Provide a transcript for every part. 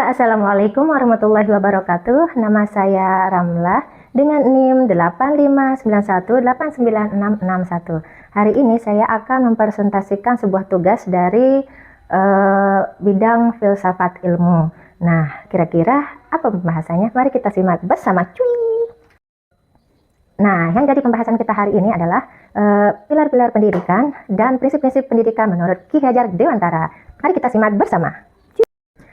Assalamualaikum warahmatullahi wabarakatuh. Nama saya Ramlah dengan NIM 8591896661. Hari ini saya akan mempresentasikan sebuah tugas dari bidang filsafat ilmu. Nah, kira-kira apa pembahasannya? Mari kita simak bersama. Cuy. Nah, yang jadi pembahasan kita hari ini adalah pilar-pilar pendidikan dan prinsip-prinsip pendidikan menurut Ki Hajar Dewantara. Mari kita simak bersama.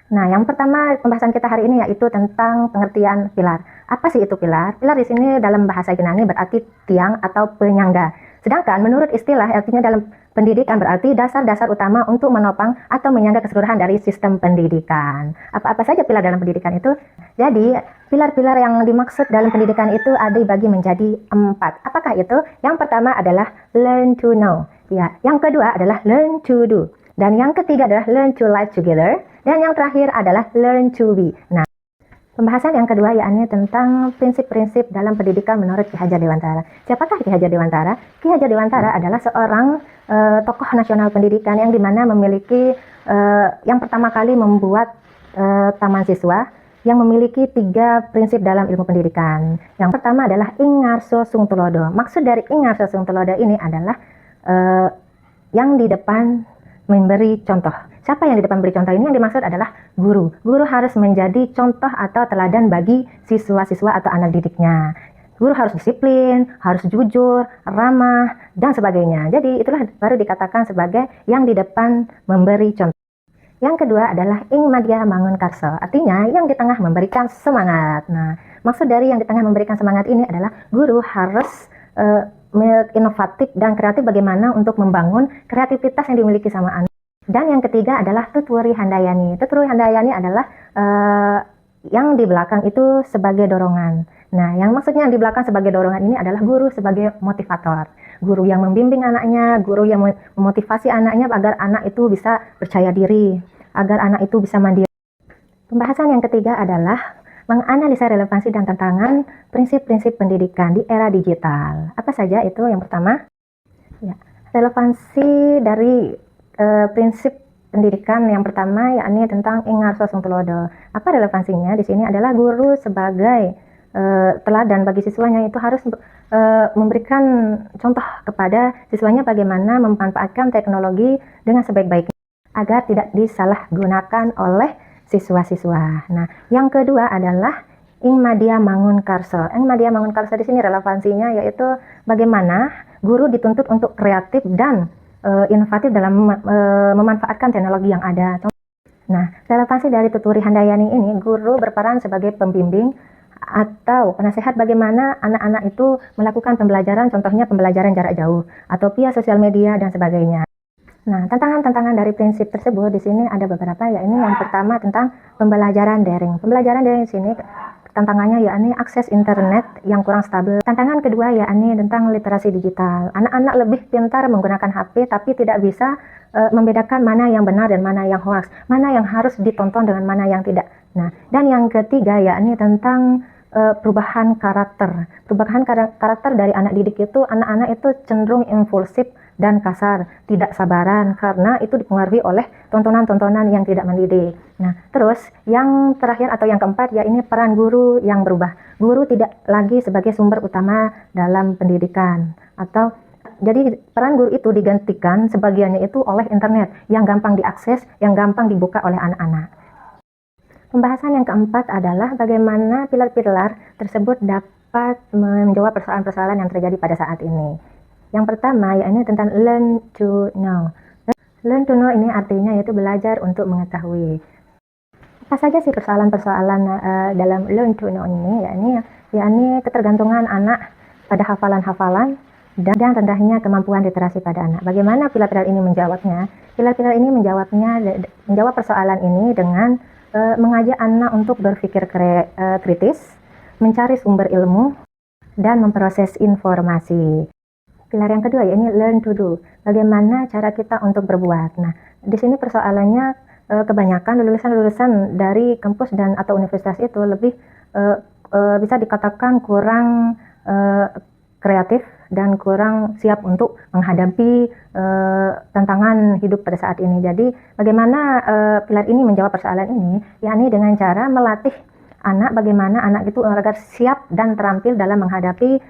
Nah, yang pertama pembahasan kita hari ini yaitu tentang pengertian pilar. Apa sih itu pilar? Pilar di sini dalam bahasa Yunani berarti tiang atau penyangga. Sedangkan menurut istilah artinya dalam pendidikan berarti dasar-dasar utama untuk menopang atau menyangga keseluruhan dari sistem pendidikan. Apa-apa saja pilar dalam pendidikan itu? Jadi, pilar-pilar yang dimaksud dalam pendidikan itu ada dibagi menjadi 4. Apakah itu? Yang pertama adalah learn to know. Ya, yang kedua adalah learn to do. Dan yang ketiga adalah learn to live together. Dan yang terakhir adalah learn to be. Nah, pembahasan yang kedua yakni tentang prinsip-prinsip dalam pendidikan menurut Ki Hajar Dewantara. Siapakah Ki Hajar Dewantara? Ki Hajar Dewantara adalah seorang tokoh nasional pendidikan yang dimana memiliki yang pertama kali membuat taman siswa yang memiliki 3 prinsip dalam ilmu pendidikan. Yang pertama adalah Ingarso Sungtulodo. Maksud dari Ingarso Sungtulodo ini adalah yang di depan memberi contoh. Siapa yang di depan beri contoh ini? Yang dimaksud adalah guru. Guru harus menjadi contoh atau teladan bagi siswa-siswa atau anak didiknya. Guru harus disiplin, harus jujur, ramah, dan sebagainya. Jadi itulah baru dikatakan sebagai yang di depan memberi contoh. Yang kedua adalah ing madya mangun karso. Artinya yang di tengah memberikan semangat. Nah, maksud dari yang di tengah memberikan semangat ini adalah guru harus inovatif dan kreatif bagaimana untuk membangun kreativitas yang dimiliki sama anak. Dan yang ketiga adalah tuturi handayani. Tuturi handayani adalah yang di belakang itu sebagai dorongan. Nah, yang maksudnya yang di belakang sebagai dorongan ini adalah guru sebagai motivator. Guru yang membimbing anaknya, guru yang memotivasi anaknya agar anak itu bisa percaya diri, agar anak itu bisa mandiri. Pembahasan yang ketiga adalah menganalisa relevansi dan tantangan prinsip-prinsip pendidikan di era digital. Apa saja itu? Yang pertama, ya, relevansi dari prinsip pendidikan yang pertama yakni tentang Ingarso Sungtulodo. Apa relevansinya? Di sini adalah guru sebagai teladan bagi siswanya itu harus memberikan contoh kepada siswanya bagaimana memanfaatkan teknologi dengan sebaik-baiknya agar tidak disalahgunakan oleh siswa-siswa. Nah, yang kedua adalah ing madya mangun karso. Ing madya mangun karso di sini relevansinya yaitu bagaimana guru dituntut untuk kreatif dan inovatif dalam memanfaatkan teknologi yang ada. Nah, relevansi dari tuturi handayani ini, guru berperan sebagai pembimbing atau penasehat bagaimana anak-anak itu melakukan pembelajaran, contohnya pembelajaran jarak jauh atau via sosial media dan sebagainya. Nah, tantangan-tantangan dari prinsip tersebut di sini ada beberapa, yakni yang pertama tentang pembelajaran daring. Pembelajaran daring di sini tantangannya yakni akses internet yang kurang stabil. Tantangan kedua yakni tentang literasi digital. Anak-anak lebih pintar menggunakan HP tapi tidak bisa membedakan mana yang benar dan mana yang hoax, mana yang harus ditonton dengan mana yang tidak. Nah, dan yang ketiga yakni tentang perubahan karakter. Perubahan karakter dari anak didik itu, anak-anak itu cenderung impulsif dan kasar, tidak sabaran karena itu dipengaruhi oleh tontonan-tontonan yang tidak mendidik. Nah, terus yang terakhir atau yang keempat ya ini peran guru yang berubah. Guru tidak lagi sebagai sumber utama dalam pendidikan atau jadi peran guru itu digantikan sebagiannya itu oleh internet yang gampang diakses, yang gampang dibuka oleh anak-anak. Pembahasan yang keempat adalah bagaimana pilar-pilar tersebut dapat menjawab persoalan-persoalan yang terjadi pada saat ini. Yang pertama yakni tentang learn to know. Learn to know ini artinya yaitu belajar untuk mengetahui. Apa saja sih persoalan-persoalan dalam learn to know ini? Yakni ketergantungan anak pada hafalan-hafalan dan rendahnya kemampuan literasi pada anak. Bagaimana pilar-pilar ini menjawabnya? Pilar-pilar ini menjawab persoalan ini dengan mengajak anak untuk berpikir kritis, mencari sumber ilmu, dan memproses informasi. Pilar yang kedua yakni learn to do. Bagaimana cara kita untuk berbuat. Nah, di sini persoalannya kebanyakan lulusan-lulusan dari kampus dan atau universitas itu lebih bisa dikatakan kurang kreatif dan kurang siap untuk menghadapi tantangan hidup pada saat ini. Jadi bagaimana pilar ini menjawab persoalan ini, yakni dengan cara melatih anak bagaimana anak itu agar siap dan terampil dalam menghadapi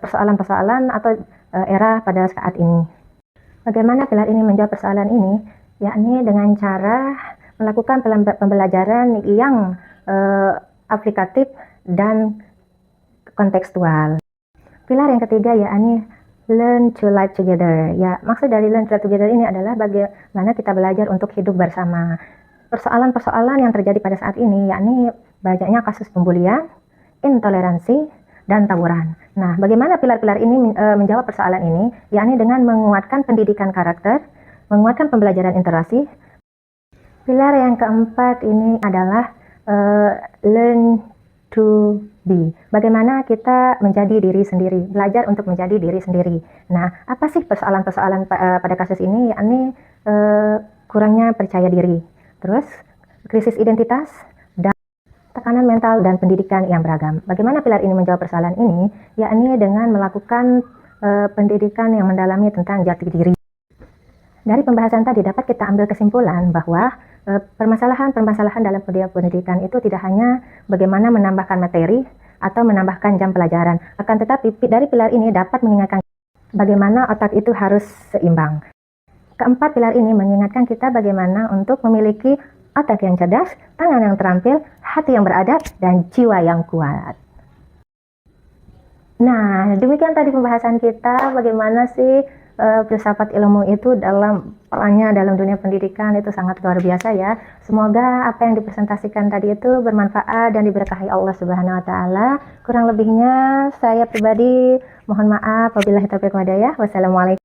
persoalan-persoalan atau era pada saat ini. Bagaimana pilar ini menjawab persoalan ini, yakni dengan cara melakukan pembelajaran yang aplikatif dan kontekstual. Pilar yang ketiga yakni learn to live together. Ya, maksud dari learn to live together ini adalah bagaimana kita belajar untuk hidup bersama. Persoalan-persoalan yang terjadi pada saat ini yakni banyaknya kasus pembulian, intoleransi, dan tawuran. Nah, bagaimana pilar-pilar ini menjawab persoalan ini, yakni dengan menguatkan pendidikan karakter, menguatkan pembelajaran interaksi. Pilar yang keempat ini adalah learn to be. Bagaimana kita menjadi diri sendiri, belajar untuk menjadi diri sendiri. Nah, apa sih persoalan-persoalan pada kasus ini, yakni kurangnya percaya diri, terus krisis identitas, tekanan mental dan pendidikan yang beragam. Bagaimana pilar ini menjawab persoalan ini? Yakni dengan melakukan pendidikan yang mendalami tentang jati diri. Dari pembahasan tadi dapat kita ambil kesimpulan bahwa permasalahan-permasalahan dalam pendidikan itu tidak hanya bagaimana menambahkan materi atau menambahkan jam pelajaran, akan tetapi dari pilar ini dapat mengingatkan bagaimana otak itu harus seimbang. Keempat, pilar ini mengingatkan kita bagaimana untuk memiliki otak yang cerdas, tangan yang terampil, hati yang beradab, dan jiwa yang kuat. Nah, demikian tadi pembahasan kita bagaimana sih filsafat ilmu itu dalam perannya dalam dunia pendidikan itu sangat luar biasa ya. Semoga apa yang dipresentasikan tadi itu bermanfaat dan diberkahi Allah Subhanahu wa taala. Kurang lebihnya saya pribadi mohon maaf. Wabillahi taufiq wal hidayah. Wassalamualaikum.